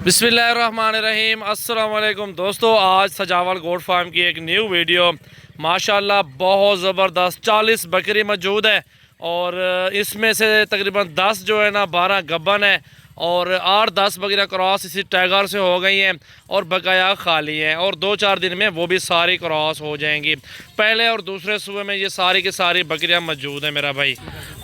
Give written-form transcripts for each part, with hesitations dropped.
बिस्मिल्लाहिर्रहमानिर्रहीम अस्सलाम वालेकुम दोस्तों, आज सजावल गोट फार्म की एक न्यू वीडियो। माशाल्लाह बहुत ज़बरदस्त 40 बकरी मौजूद है और इसमें से तकरीबन 10 जो है ना 12 गब्बन है और 8-10 बकरियाँ क्रॉस इसी टाइगर से हो गई हैं और बकाया खाली हैं और 2-4 दिन में वो भी सारी क्रॉस हो जाएंगी। पहले और दूसरे सूबे में ये सारी की सारी बकरियाँ मौजूद हैं मेरा भाई।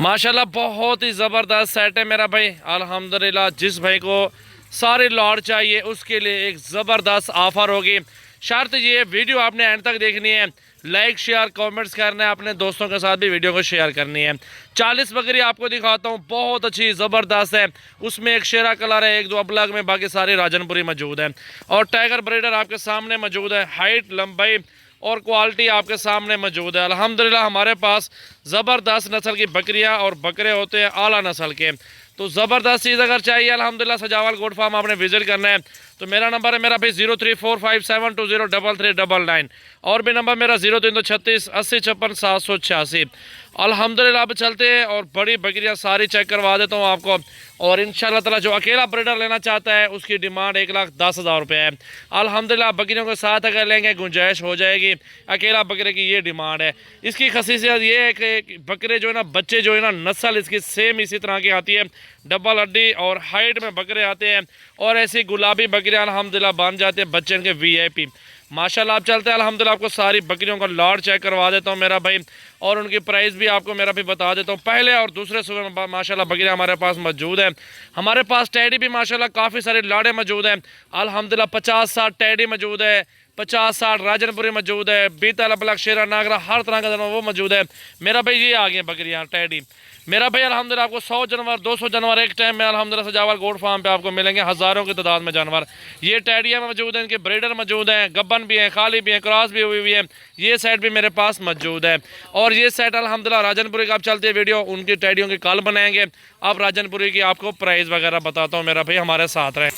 माशाल्लाह बहुत ही ज़बरदस्त सेट है मेरा भाई। अल्हम्दुलिल्लाह जिस भाई को सारे लॉट चाहिए उसके लिए एक ज़बरदस्त ऑफ़र होगी। शर्त ये वीडियो आपने एंड तक देखनी है, लाइक शेयर कमेंट्स करना है, अपने दोस्तों के साथ भी वीडियो को शेयर करनी है। 40 बकरी आपको दिखाता हूँ, बहुत अच्छी ज़बरदस्त है। उसमें एक शेरा कलर है, एक दो अबलग में, बाकी सारी राजनपुरी मौजूद है और टाइगर ब्रीडर आपके सामने मौजूद है। हाइट लंबाई और क्वालिटी आपके सामने मौजूद है। अल्हम्दुलिल्लाह हमारे पास ज़बरदस्त नस्ल की बकरियां और बकरे होते हैं आला नस्ल के। तो ज़बरदस्त चीज़ अगर चाहिए अल्हम्दुलिल्लाह सजावल गोट फार्म आपने विजिट करना है तो मेरा नंबर है मेरा भाई 0345720399 और भी नंबर मेरा 0336 80 56 786। अल्हम्दुलिल्लाह अब चलते हैं और बड़ी बकरियां सारी चेक करवा देता हूँ आपको। और इंशाल्लाह ताला जो अकेला ब्रीडर लेना चाहता है उसकी डिमांड 1,10,000 रुपये है। अल्हम्दुलिल्लाह बकरियों के साथ अगर लेंगे गुंजाइश हो जाएगी। अकेला बकरे की ये डिमांड है। इसकी खसीसियत ये है कि बकरे जो है ना, बच्चे जो है ना, नस्ल इसकी सेम इसी तरह की आती है, डबल हड्डी और हाइट में बकरे आते हैं और ऐसी गुलाबी बकरियां अल्हम्दुलिल्लाह बन जाते हैं बच्चे इनके VIP। माशाल्लाह आप चलते हैं अल्हम्दुलिल्लाह आपको सारी बकरियों का लॉट चेक करवा देता हूं मेरा भाई और उनकी प्राइस भी आपको मेरा भी बता देता हूं। पहले और दूसरे सूबे में माशाल्लाह बकरियां हमारे पास मौजूद है। हमारे पास टैडी भी माशाल्लाह काफ़ी सारे लाड़े मौजूद हैं। अल्हम्दुलिल्लाह 50-60 टैडी मौजूद है, 50-60 राजनपुरी मौजूद है, बीतल अबलग शेरा नागरा हर तरह का जानवर वो मौजूद है मेरा भाई। ये आ गए बकरियाँ टैडी मेरा भाई। अल्हम्दुलिल्लाह आपको 100 जानवर 200 जानवर एक टाइम में अल्हम्दुलिल्लाह सजावल गोट फार्म पे आपको मिलेंगे, हज़ारों की तादाद में जानवर। ये टैडियाँ मौजूद हैं, इनके ब्रीडर मौजूद हैं, गब्बन भी हैं, खाली भी हैं, क्रॉस भी हुई है। ये सेट भी मेरे पास मौजूद है और ये सेट अल्हम्दुलिल्लाह राजनपुरी का आप चलती है वीडियो उनकी टैडियों की कल बनाएंगे। अब राजनपुरी की आपको प्राइस वगैरह बताता हूँ मेरा भाई, हमारे साथ रहे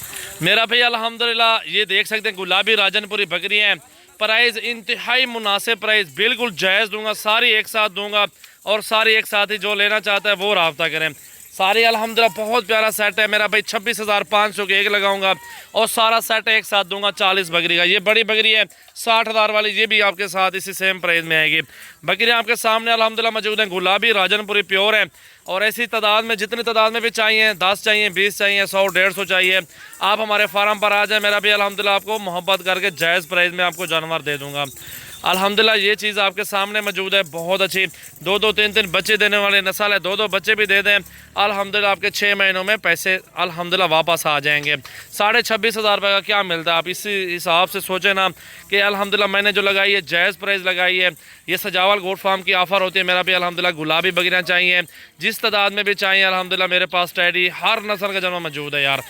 मेरा भाई। अल्हम्दुलिल्लाह ये देख सकते हैं गुलाबी राजनपुरी बकरी हैं। प्राइस इंतहाई मुनासिब प्राइस, बिल्कुल जायज़ दूंगा, सारी एक साथ दूंगा और सारी एक साथ ही जो लेना चाहता है वो रब्ता करें। सारी अल्हम्दुलिल्लाह बहुत प्यारा सेट है मेरा भाई। 26,500 के एक लगाऊंगा और सारा सेट एक साथ दूंगा 40 बकरी का। ये बड़ी बकरी है 60,000 वाली, ये भी आपके साथ इसी सेम प्राइस में आएगी। बकरियाँ आपके सामने अल्हम्दुलिल्लाह मौजूद हैं, गुलाबी राजनपुरी प्योर है और ऐसी तादाद में जितनी तादाद में भी चाहिए, 10 चाहिए, 20 चाहिए, 100-150 चाहिए, आप हमारे फार्म पर आ जाए मेरा भी। अल्हम्दुलिल्लाह आपको मोहब्बत करके जायज़ प्राइस में आपको जानवर दे दूँगा। अल्हम्दुलिल्लाह ये चीज़ आपके सामने मौजूद है, बहुत अच्छी 2-2 3-3 बच्चे देने वाले नस्ल है। 2-2 बच्चे भी दे दें अल्हम्दुलिल्लाह आपके 6 महीनों में पैसे अल्हम्दुलिल्लाह वापस आ जाएंगे। 26,500 रुपये का क्या मिलता है, आप इसी हिसाब से सोचें ना कि अल्हम्दुलिल्लाह मैंने जो लगाई है जायज़ प्राइस लगाई है। ये सजावल गोट फार्म की ऑफ़र होती है मेरा भी। अल्हम्दुलिल्लाह गुलाबी बकरियाँ चाहिए, जिस तादाद में भी चाहिए अल्हम्दुलिल्लाह मेरे पास टैडी हर नस्ल का जानवर मौजूद है यार।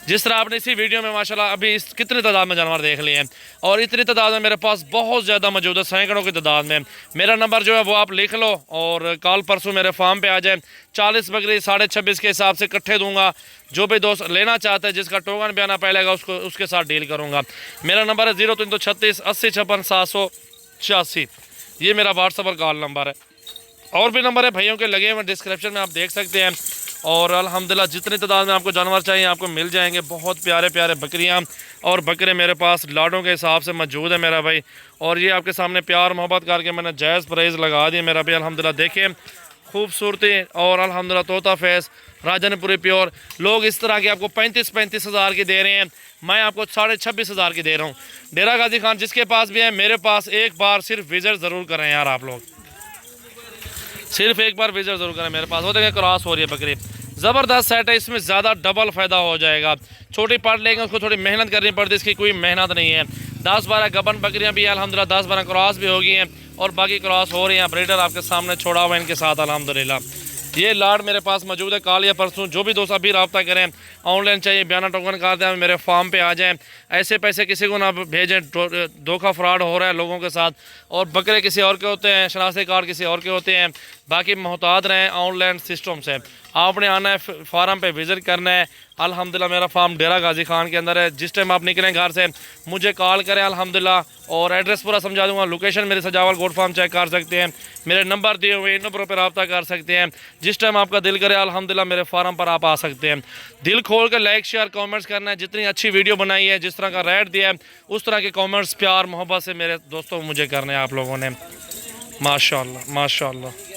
जिस तरह आपने इसी वीडियो में माशाल्लाह अभी इस कितनी तादाद में जानवर देख लिए हैं और इतनी तादाद में मेरे पास बहुत ज़्यादा मौजूद है, सैकड़ों की तादाद में। मेरा नंबर जो है वो आप लिख लो और कल परसों मेरे फार्म पे आ जाए। 40 बकरी 26.5 के हिसाब से इकट्ठे दूंगा। जो भी दोस्त लेना चाहता है, जिसका टोकन भी आना पड़ेगा उसको उसके साथ डील करूँगा। मेरा नंबर है 0336 80 56 786। ये मेरा व्हाट्सएप और कॉल नंबर है और भी नंबर है भाइयों के लगे हुए डिस्क्रिप्शन में, आप देख सकते हैं। और अल्हम्दुलिल्लाह जितनी तादाद में आपको जानवर चाहिए आपको मिल जाएंगे। बहुत प्यारे प्यारे बकरियां और बकरे मेरे पास लाडों के हिसाब से मौजूद है मेरा भाई। और ये आपके सामने प्यार मोहब्बत करके मैंने जायज़ प्राइस लगा दिए मेरा भाई। अल्हम्दुलिल्लाह देखें खूबसूरती और अल्हम्दुलिल्लाह तोता फेस राजनपुरी प्योर। लोग इस तरह के आपको 35-35 हज़ार की दे रहे हैं, मैं आपको 26,500 की दे रहा हूँ। डेरा गाजी खान जिसके पास भी है मेरे पास एक बार सिर्फ विजिट ज़रूर करें यार, आप लोग सिर्फ एक बार विजिट जरूर करें मेरे पास। वो देखें क्रॉस हो रही है बकरी, ज़बरदस्त सेट है, इसमें ज़्यादा डबल फ़ायदा हो जाएगा। छोटी पार्ट लेंगे उसको थोड़ी मेहनत करनी पड़ती है, इसकी कोई मेहनत नहीं है। 10-12 गबन बकरियां भी अल्हम्दुलिल्लाह, 10-12 क्रॉस भी हो गई हैं और बाकी क्रॉस हो रही हैं। ब्रीडर आपके सामने छोड़ा हुआ है इनके साथ अल्हम्दुलिल्लाह। ये लाड मेरे पास मौजूद है, कल या परसों जो भी दोस्त अभी रब्ता करें, ऑनलाइन चाहिए बयाना टोकन कर दें, मेरे फार्म पे आ जाएं। ऐसे पैसे किसी को ना भेजें, धोखा फ्रॉड हो रहा है लोगों के साथ और बकरे किसी और के होते हैं, शनाख्ती कार्ड किसी और के होते हैं। बाकी मोहतात रहें ऑनलाइन सिस्टम से। आपने आना है, फार्म पे विज़िट करना है। अल्हम्दुलिल्लाह मेरा फार्म डेरा गाजी खान के अंदर है। जिस टाइम आप निकलें घर से मुझे कॉल करें अल्हम्दुलिल्लाह, और एड्रेस पूरा समझा दूंगा। लोकेशन मेरे सजावल गोट फार्म चेक कर सकते हैं, मेरे नंबर दिए हुए इन नंबरों पर रब्ता कर सकते हैं। जिस टाइम आपका दिल करे अल्हम्दुलिल्लाह मेरे फार्म पर आप आ सकते हैं। दिल खोल कर लाइक शेयर कमेंट्स करना है। जितनी अच्छी वीडियो बनाई है, जिस तरह का रेट दिया है, उस तरह के कमेंट्स प्यार मोहब्बत से मेरे दोस्तों मुझे करने हैं आप लोगों ने। माशाअल्लाह माशाअल्लाह।